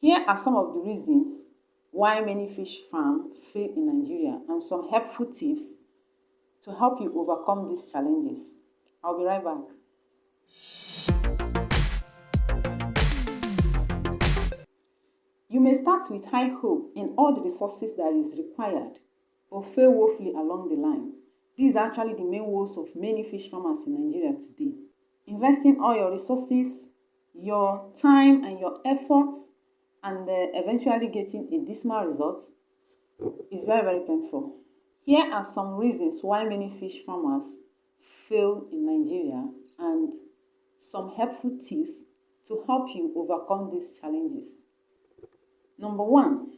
Here are some of the reasons why many fish farms fail in Nigeria and some helpful tips to help you overcome these challenges. I'll be right back. You may start with high hope in all the resources that is required, but fail woefully along the line. These are actually the main woes of many fish farmers in Nigeria today. Investing all your resources, your time, and your efforts, and eventually getting a dismal result is very, very painful. Here are some reasons why many fish farmers fail in Nigeria and some helpful tips to help you overcome these challenges. Number one,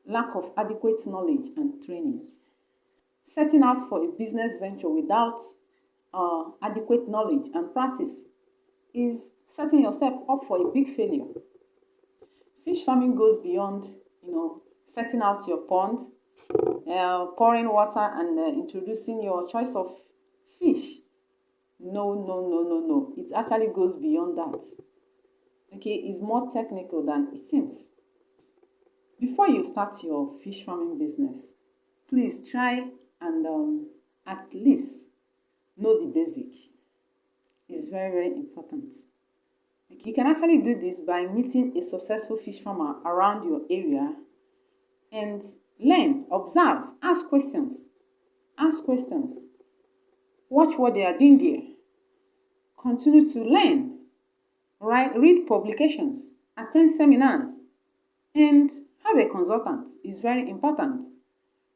lack of adequate knowledge and training. Setting out for a business venture without adequate knowledge and practice is setting yourself up for a big failure. Fish farming goes beyond, setting out your pond, pouring water, and introducing your choice of fish. No, no, no, no, no. It actually goes beyond that. Okay, it's more technical than it seems. Before you start your fish farming business, please try and at least know the basic. It's very, very important. You can actually do this by meeting a successful fish farmer around your area and learn, observe, ask questions. Ask questions. Watch what they are doing there. Continue to learn. Right? Read publications. Attend seminars. And have a consultant. It's very important.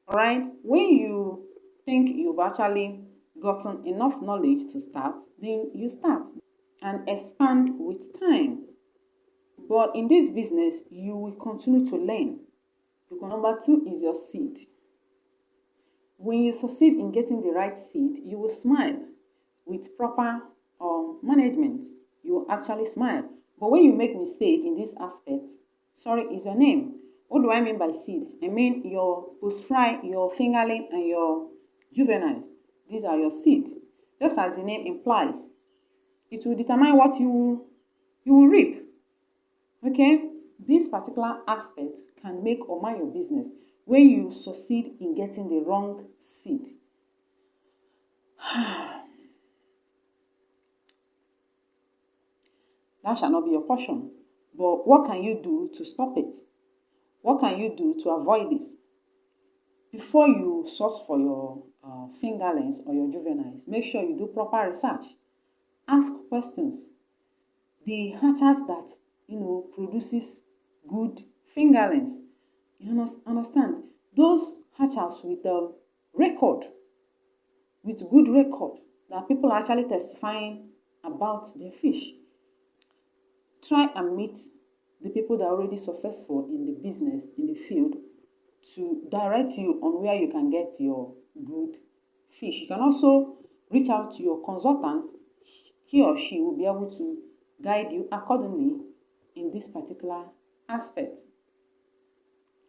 Right? When you think you've actually gotten enough knowledge to start, then you start and expand with time. But in this business, you will continue to learn. Number two is your seed. When you succeed in getting the right seed, you will smile. With proper management, you will actually smile. But when you make mistake in this aspect, sorry is your name. What do I mean by seed? I mean your post-fry, your fingerling, and your juveniles. These are your seeds. Just as the name implies, it will determine what you will reap. Okay? This particular aspect can make or mar your business when you succeed in getting the wrong seed. That shall not be your portion. But what can you do to stop it? What can you do to avoid this? Before you source for your fingerlings or your juveniles, make sure you do proper research. Ask questions. The hatchers that produces good fingerlings, you understand? Those hatchers with a record, with good record, that people are actually testifying about their fish. Try and meet the people that are already successful in the business, in the field, to direct you on where you can get your good fish. You can also reach out to your consultant. He or she will be able to guide you accordingly in this particular aspect.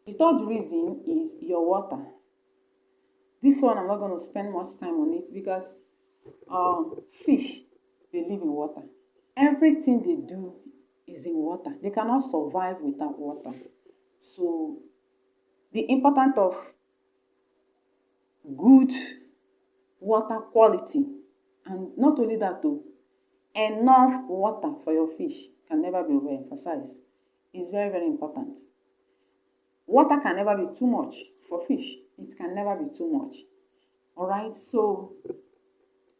The third reason is your water. This one, I'm not going to spend much time on it because fish, they live in water. Everything they do is in water. They cannot survive without water. So the importance of good water quality, and not only that though, enough water for your fish can never be overemphasized. It's very, very important. Water can never be too much for fish. It can never be too much. All right, so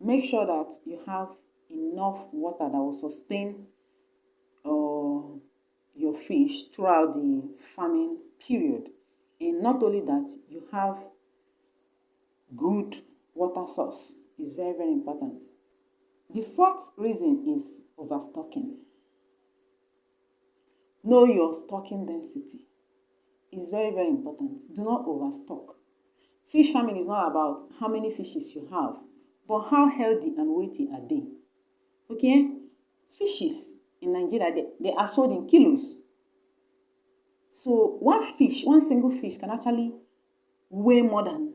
make sure that you have enough water that will sustain your fish throughout the farming period. And not only that, you have good water source. It's very, very important. The fourth reason is overstocking. Know your stocking density. It's very, very important. Do not overstock. Fish farming is not about how many fishes you have, but how healthy and weighty are they. Okay? Fishes in Nigeria, they are sold in kilos. So one single fish can actually weigh more than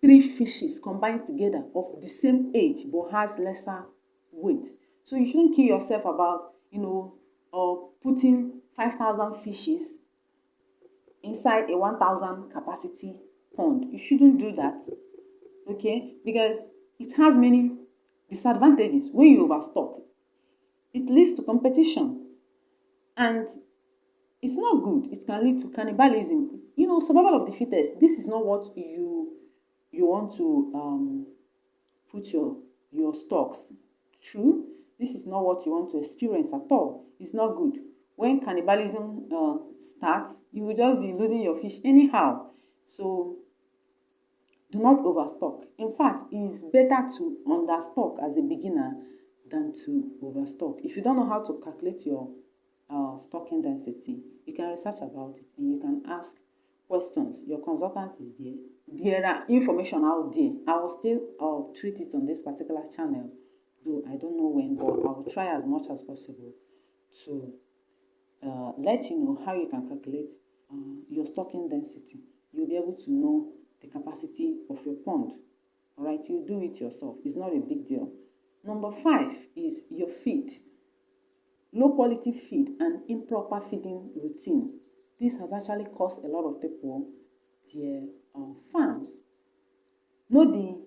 3 fishes combined together of the same age but has lesser weight. So you shouldn't kill yourself about, putting 5,000 fishes inside a 1,000 capacity pond. You shouldn't do that, okay? Because it has many disadvantages when you overstock. It leads to competition, and it's not good. It can lead to cannibalism. Survival of the fittest. This is not what you want to put your stocks through. This is not what you want to experience at all. It's not good. When cannibalism starts, you will just be losing your fish anyhow. So do not overstock. In fact, it's better to understock as a beginner than to overstock. If you don't know how to calculate your stocking density, you can research about it and you can ask questions. Your consultant is there. There are information out there. I will still treat it on this particular channel, though I don't know when, but I will try as much as possible to let you know how you can calculate your stocking density. You'll be able to know the capacity of your pond. All right, you do it yourself. It's not a big deal. Number 5 is your feed. Low quality feed and improper feeding routine. This has actually cost a lot of people their farms. Know the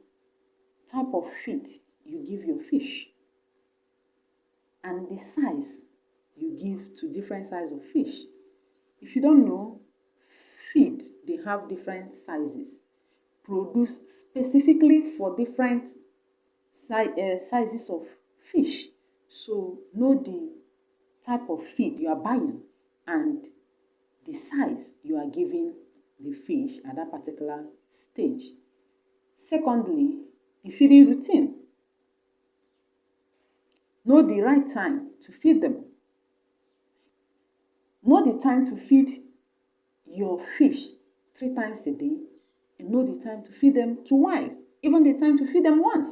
type of feed you give your fish and the size you give to different size of fish. If you don't know, feed, they have different sizes produced specifically for different sizes of fish. So know the type of feed you are buying and the size you are giving the fish at that particular stage. Secondly, the feeding routine. Know the right time to feed them. Know the time to feed your fish 3 times a day, and know the time to feed them twice, even the time to feed them once.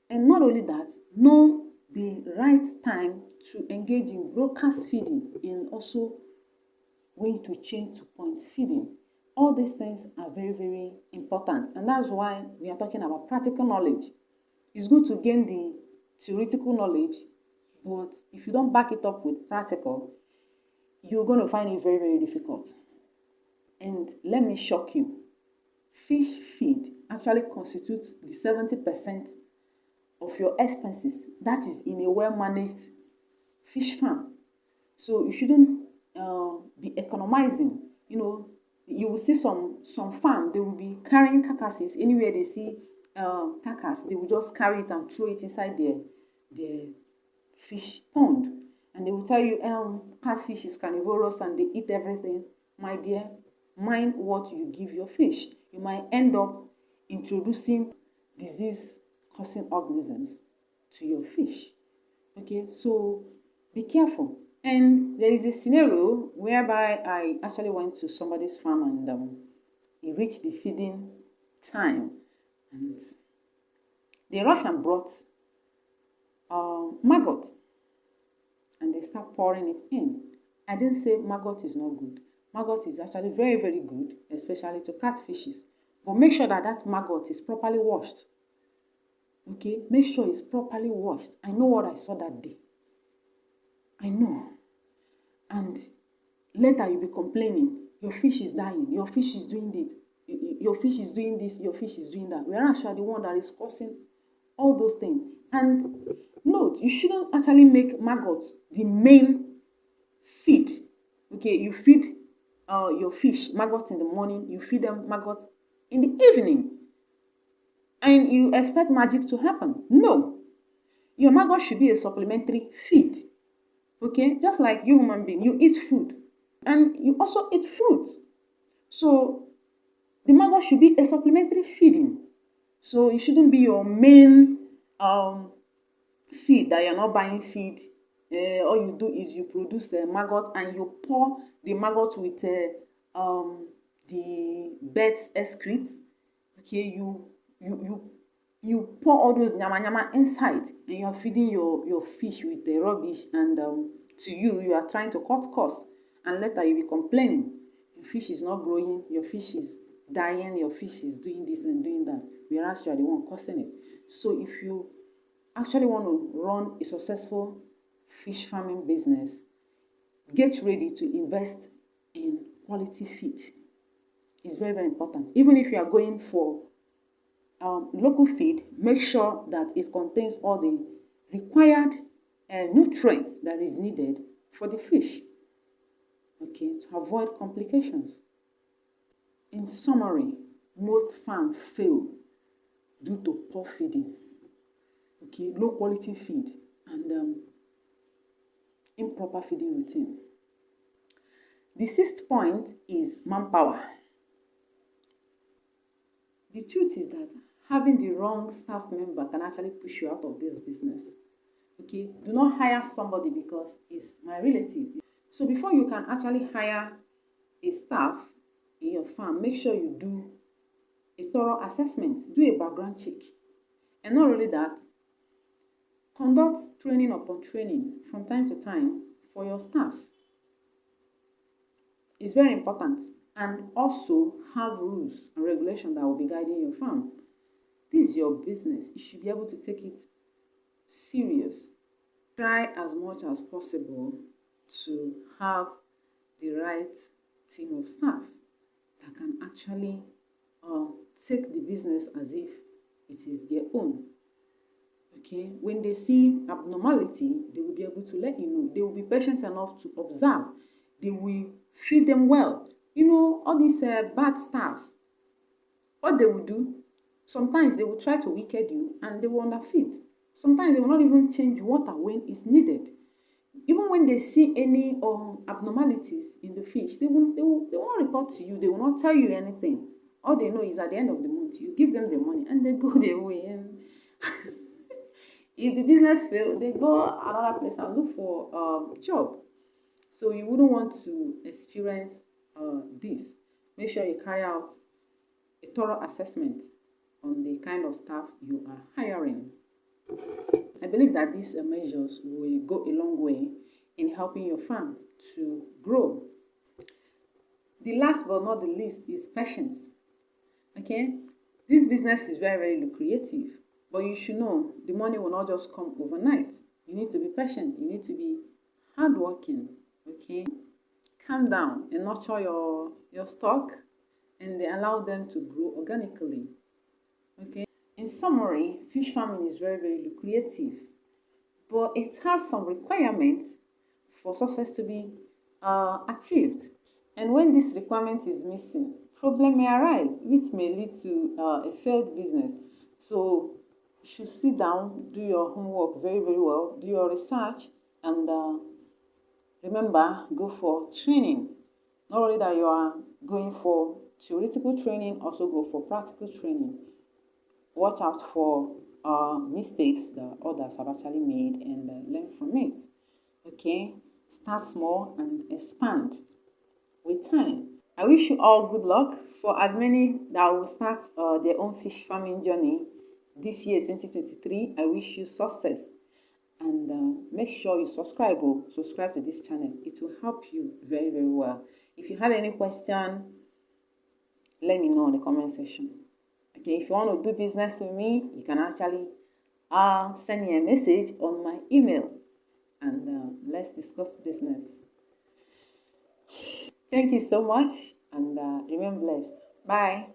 And not only that, know the right time to engage in broadcast feeding and also when to change to point feeding. All these things are very, very important, and that's why we are talking about practical knowledge. It's good to gain the theoretical knowledge, but if you don't back it up with practical, you're going to find it very, very difficult. And let me shock you. Fish feed actually constitutes the 70% of your expenses. That is in a well-managed fish farm. So you shouldn't be economizing. You will see some farm, they will be carrying carcasses. Anywhere they see carcass, they will just carry it and throw it inside their fish pond. And they will tell you, catfish is carnivorous and they eat everything. My dear, mind what you give your fish. You might end up introducing disease-causing organisms to your fish. Okay, so be careful. And there is a scenario whereby I actually went to somebody's farm and it reached the feeding time. And they rushed and brought maggot. And they start pouring it in. I didn't say maggot is not good. Maggot is actually very, very good, especially to catfishes. But make sure that that maggot is properly washed. Okay, make sure it's properly washed. I know what I saw that day. I know. And later you'll be complaining. Your fish is dying. Your fish is doing this. Your fish is doing this. Your fish is doing that. Whereas you are the one that is causing all those things. And note, you shouldn't actually make maggots the main feed. Okay, you feed your fish maggots in the morning. You feed them maggots in the evening. And you expect magic to happen. No. Your maggot should be a supplementary feed. Okay, just like you human being, you eat food and you also eat fruits. So the maggot should be a supplementary feeding. So it shouldn't be your main feed that you're not buying feed. All you do is you produce the maggot and you pour the maggot with the bird's excrete. Okay, you pour all those nyama nyama inside and you are feeding your fish with the rubbish, and to you are trying to cut costs, and later you'll be complaining your fish is not growing, your fish is dying, your fish is doing this and doing that, whereas you are the one causing it. So if you actually want to run a successful fish farming business, get ready to invest in quality feed. It's very, very important. Even if you are going for local feed, make sure that it contains all the required nutrients that is needed for the fish, okay, to avoid complications. In summary, most farms fail due to poor feeding, okay, low quality feed, and improper feeding routine. The sixth point is manpower. The truth is that having the wrong staff member can actually push you out of this business. Okay, do not hire somebody because it's my relative. So before you can actually hire a staff in your farm, make sure you do a thorough assessment, do a background check. And not only that, conduct training upon training from time to time for your staffs. It's very important. And also have rules and regulations that will be guiding your farm. This is your business. You should be able to take it serious. Try as much as possible to have the right team of staff that can actually take the business as if it is their own. Okay, when they see abnormality, they will be able to let you know. They will be patient enough to observe. They will feed them well. You know, all these bad staffs, what they will do, sometimes they will try to wicked you and they will underfeed. Sometimes they will not even change water when it's needed. Even when they see any abnormalities in the fish, they won't report to you. They will not tell you anything. All they know is at the end of the month, you give them the money and they go their way. And if the business fails, they go another place and look for a job. So you wouldn't want to experience this. Make sure you carry out a thorough assessment on the kind of staff you are hiring. I believe that these measures will go a long way in helping your farm to grow. The last but not the least is patience. Okay, this business is very, very lucrative, but you should know the money will not just come overnight. You need to be patient. You need to be hardworking. Okay, calm down and nurture your stock, and they allow them to grow organically. Okay. In summary, fish farming is very, very lucrative, but it has some requirements for success to be achieved. And when this requirement is missing, problem may arise, which may lead to a failed business. So you should sit down, do your homework very, very well, do your research, and remember, go for training. Not only that you are going for theoretical training, also go for practical training. Watch out for mistakes that others have actually made and learn from it. Okay, start small and expand with time. I wish you all good luck. For as many that will start their own fish farming journey this year 2023, I wish you success. And make sure you subscribe to this channel. It will help you very, very well. If you have any question, let me know in the comment section. Okay, if you want to do business with me, you can actually send me a message on my email, and let's discuss business. Thank you so much, and remain blessed. Bye.